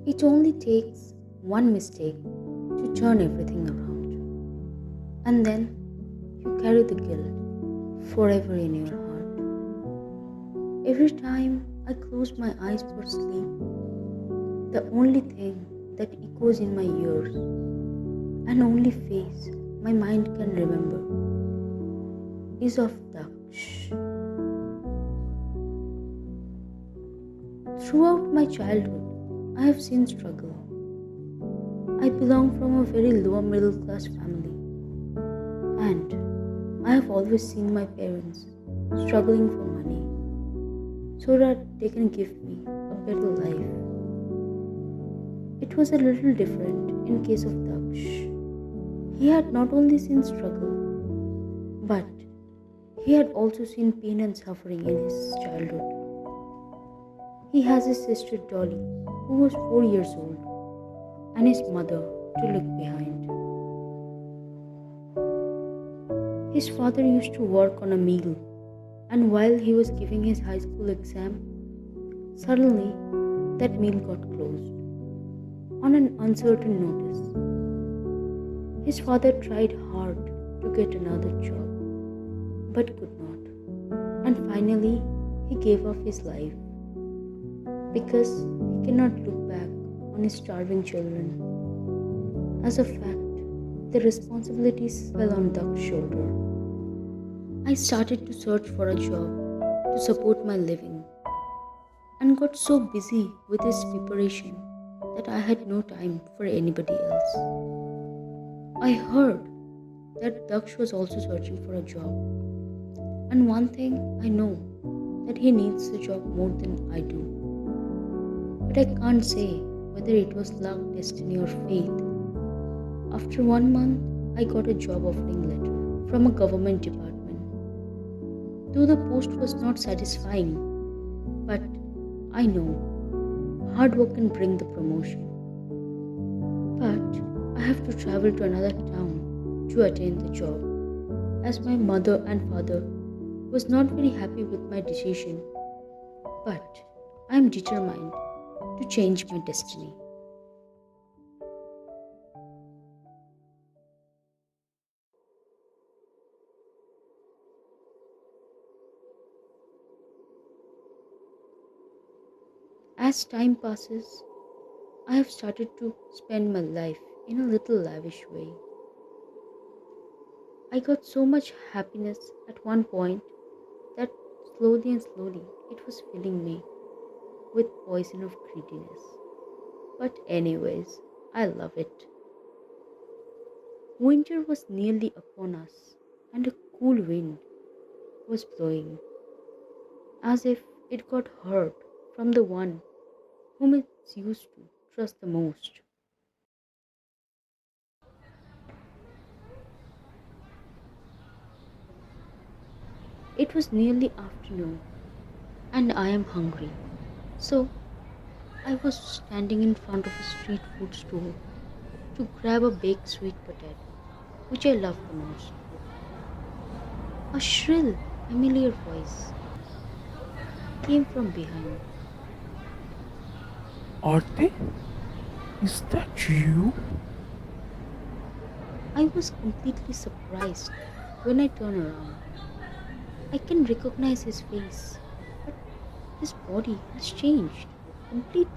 It only takes one mistake to turn everything around. And then you carry the guilt forever in your heart. Every time I close my eyes for sleep, the only thing that echoes in my ears and only face my mind can remember is of Daksh. Throughout my childhood, I have seen struggle. I belong from a very lower middle class family, and I have always seen my parents struggling for money so that they can give me a better life. It was a little different in case of Daksh. He had not only seen struggle, but he had also seen pain and suffering in his childhood. He has his sister Dolly, who was 4 years old, and his mother to look behind. His father used to work on a mill, and while he was giving his high school exam, suddenly that mill got closed on an uncertain notice. His father tried hard to get another job, but could not, and finally he gave up his life because he cannot look back on his starving children. As a fact, the responsibilities fell on Duck's shoulder. I started to search for a job to support my living and got so busy with his preparation that I had no time for anybody else. I heard that Daksh was also searching for a job, and one thing I know that he needs the job more than I do. But I can't say whether it was luck, destiny, or fate. After 1 month, I got a job offering letter from a government department. Though the post was not satisfying, but I know hard work can bring the promotion. But I have to travel to another town to attain the job, as my mother and father was not very happy with my decision. But I am determined to change my destiny. As time passes, I have started to spend my life in a little lavish way. I got so much happiness at one point that slowly and slowly it was filling me with poison of greediness. But anyways, I love it. Winter was nearly upon us, and a cool wind was blowing, as if it got hurt from the one whom it used to trust the most. It was nearly afternoon, and I am hungry. So I was standing in front of a street food stall to grab a baked sweet potato, which I love the most. A shrill, familiar voice came from behind. Arti, is that you? I was completely surprised when I turned around. I can recognize his face, but his body has changed completely.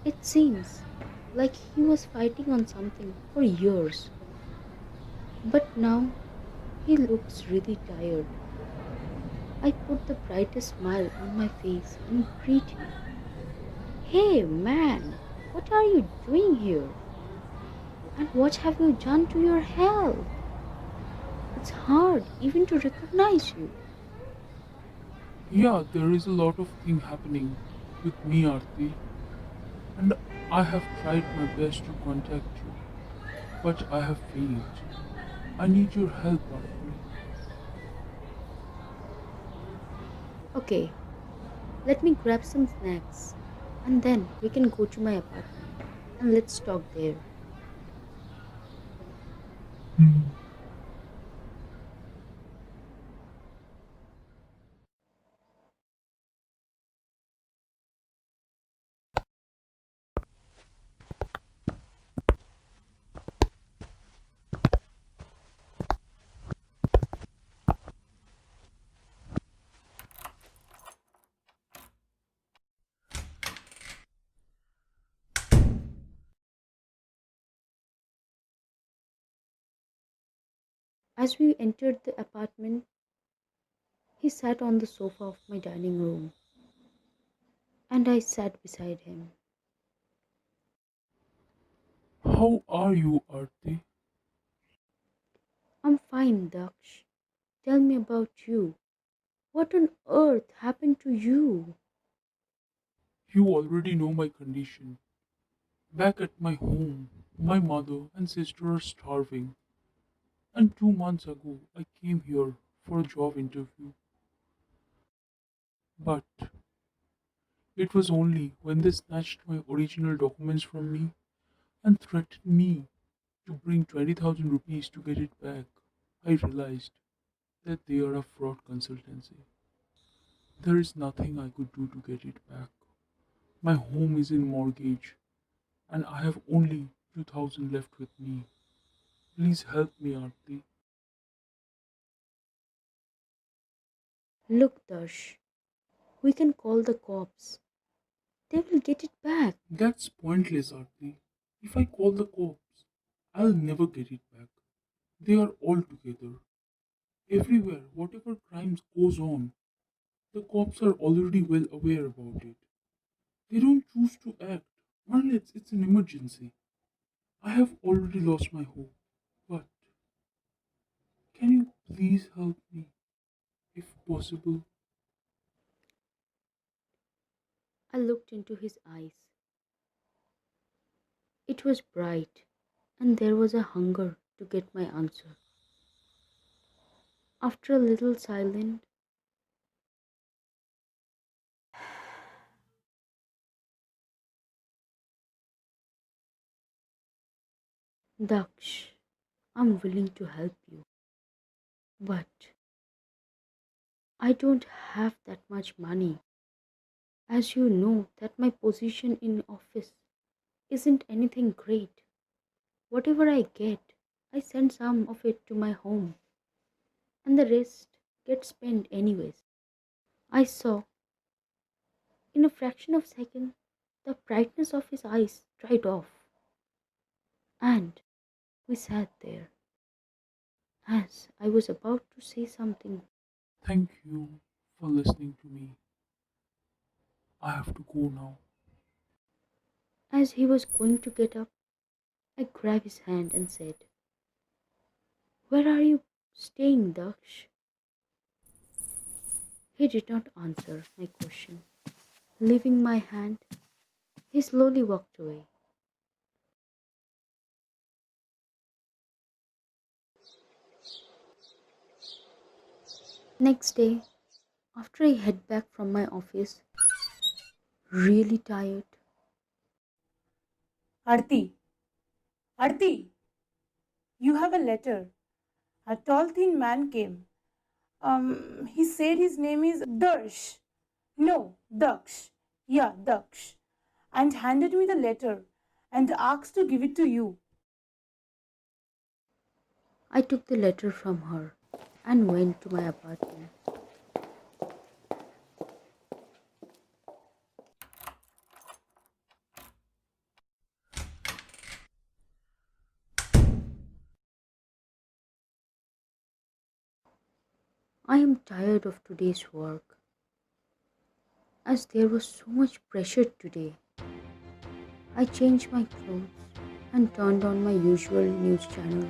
It seems like he was fighting on something for years, but now he looks really tired. I put the brightest smile on my face and greet him. Hey man, what are you doing here? And what have you done to your health? It's hard even to recognize you. Yeah, there is a lot of thing happening with me, Arti, and I have tried my best to contact you, but I have failed. I need your help, Arti. Okay, let me grab some snacks and then we can go to my apartment and let's talk there. Hmm. As we entered the apartment, he sat on the sofa of my dining room, and I sat beside him. How are you, Arti? I'm fine, Daksh. Tell me about you. What on earth happened to you? You already know my condition. Back at my home, my mother and sister are starving. And 2 months ago, I came here for a job interview. But it was only when they snatched my original documents from me and threatened me to bring 20,000 rupees to get it back, I realized that they are a fraud consultancy. There is nothing I could do to get it back. My home is in mortgage and I have only 2,000 left with me. Please help me, Aarti. Look, Dash, we can call the cops. They will get it back. That's pointless, Aarti. If I call the cops, I'll never get it back. They are all together. Everywhere, whatever crimes goes on, the cops are already well aware about it. They don't choose to act unless it's an emergency. I have already lost my hope. But can you please help me, if possible? I looked into his eyes. It was bright, and there was a hunger to get my answer. After a little silence, Daksh, I'm willing to help you, but I don't have that much money. As you know that my position in office isn't anything great. Whatever I get, I send some of it to my home, and the rest gets spent anyways. I saw, in a fraction of a second, the brightness of his eyes dried off, and we sat there. As I was about to say something, Thank you for listening to me. I have to go now. as he was going to get up, I grabbed his hand and said, "Where are you staying, Daksh?" He did not answer my question. Leaving my hand, he slowly walked away. Next day, after I head back from my office, really tired, Arti, Arti, you have a letter. A tall, thin man came. He said his name is Darsh. No, Daksh. Yeah, Daksh. And handed me the letter and asked to give it to you. I took the letter from her and went to my apartment. I am tired of today's work, as there was so much pressure today. I changed my clothes and turned on my usual news channel.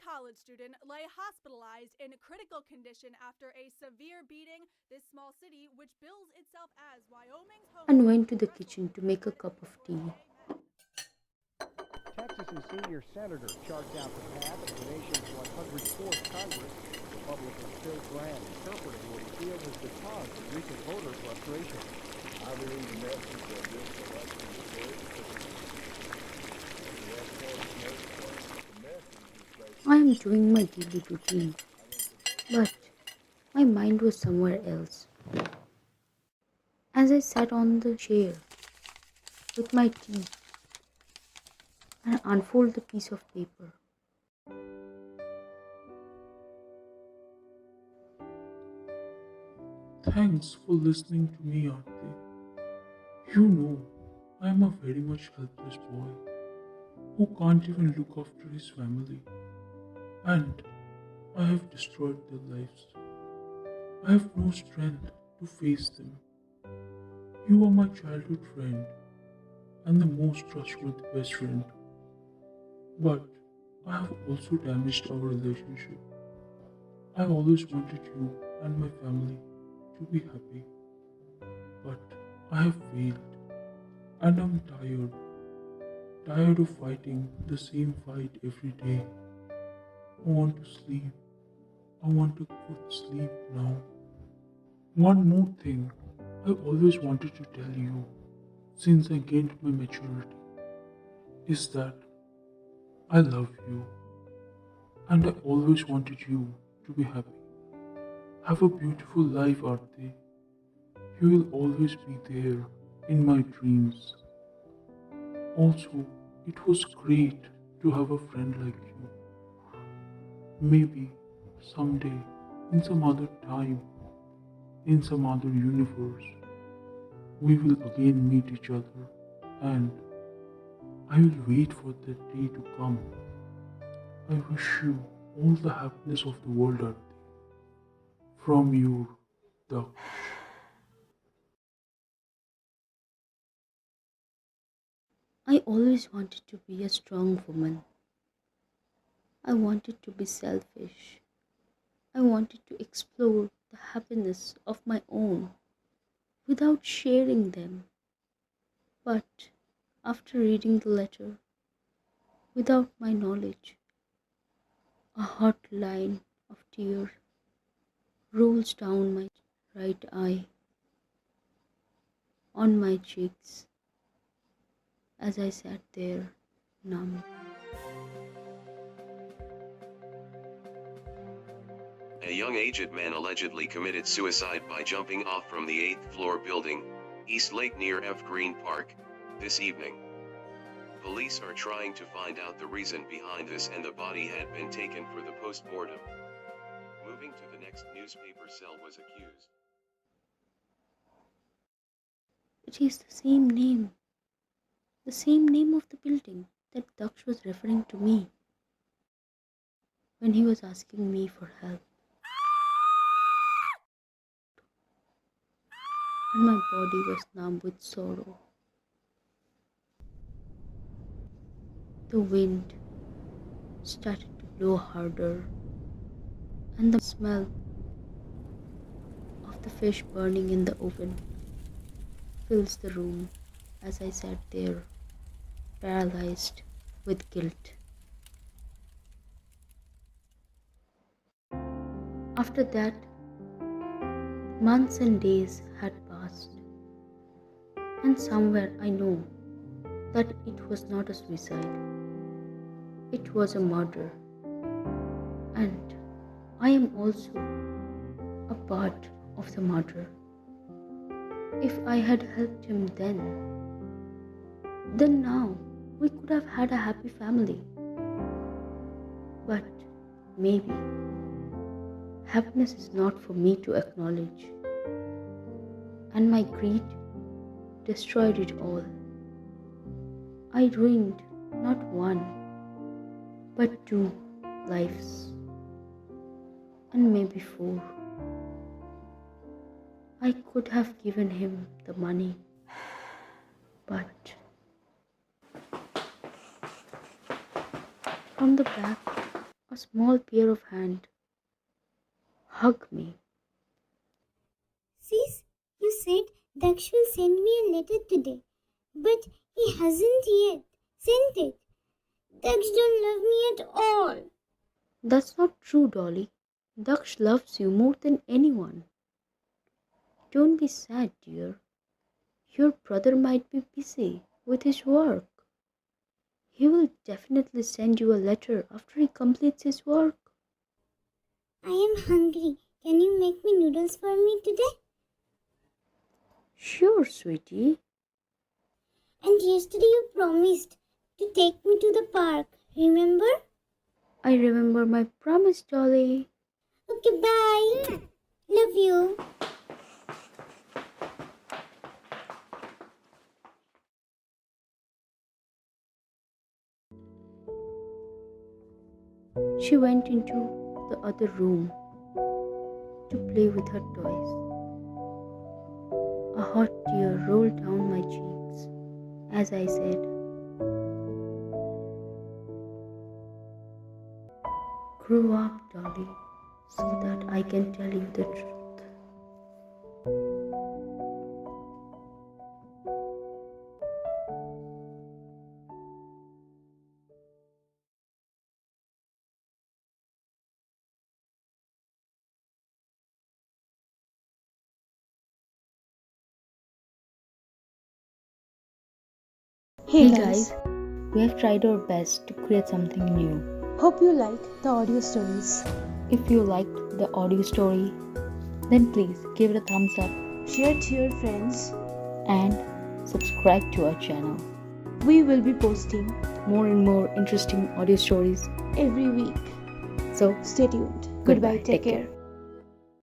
College student lay hospitalized in critical condition after a severe beating. This small city, which bills itself as Wyoming's home, And went to the kitchen to make a cup of tea. Texas's senior senator charts out the path of the nation's 104th Congress. Republican Bill Graham interpreting what he feels is the cause of recent voter frustration. I believe the message that this election is very the message is I am doing my daily routine, but my mind was somewhere else. As I sat on the chair with my tea and unfolded the piece of paper, Thanks for listening to me, Aarti. You know, I am a very much helpless boy who can't even look after his family, and I have destroyed their lives. I have no strength to face them. You are my childhood friend and the most trustworthy best friend, but I have also damaged our relationship. I always wanted you and my family to be happy, but I have failed, and I'm tired of fighting the same fight every day. I want to sleep. I want a good sleep now. One more thing I always wanted to tell you since I gained my maturity is that I love you and I always wanted you to be happy. Have a beautiful life, Aarti. You will always be there in my dreams. Also, it was great to have a friend like you. Maybe someday, in some other time, in some other universe, we will again meet each other and I will wait for that day to come. I wish you all the happiness of the world, Aarti. From your Daksh. I always wanted to be a strong woman. I wanted to be selfish. I wanted to explore the happiness of my own without sharing them. But after reading the letter, without my knowledge, a hot line of tears rolls down my right eye, on my cheeks, as I sat there, numb. A young aged man allegedly committed suicide by jumping off from the 8th floor building, East Lake near F. Green Park, this evening. Police are trying to find out the reason behind this, and the body had been taken for the post-mortem. Moving to the next newspaper, cell was accused. It is the same name of the building that Daksh was referring to me when he was asking me for help. And my body was numb with sorrow. The wind started to blow harder, and the smell of the fish burning in the oven fills the room as I sat there, paralyzed with guilt. After that, months and days had passed, and somewhere I know that it was not a suicide. It was a murder, and I am also a part of the murder. If I had helped him then now we could have had a happy family. But maybe happiness is not for me to acknowledge, and my greed destroyed it all. I ruined not one, but 2 lives, and maybe 4. I could have given him the money, but from the back, a small pair of hands hugged me. Sis, you said Daksh will send me a letter today, but he hasn't yet sent it. Daksh don't love me at all. That's not true, Dolly. Daksh loves you more than anyone. Don't be sad, dear. Your brother might be busy with his work. He will definitely send you a letter after he completes his work. I am hungry. Can you make me noodles for me today? Sure, sweetie. And yesterday you promised to take me to the park. Remember? I remember my promise, Dolly. Okay, bye. Love you. She went into the other room to play with her toys. A hot tear rolled down my cheeks as I said, "Grow up, Dolly, so that I can tell you the truth." Hey Hey guys, guys, we have tried our best to create something new. hope you like the audio stories. If you liked the audio story, then please give it a thumbs up Share to your friends. and subscribe to our channel. We will be posting More and more interesting audio stories. every week. So, Stay tuned. goodbye. Take care.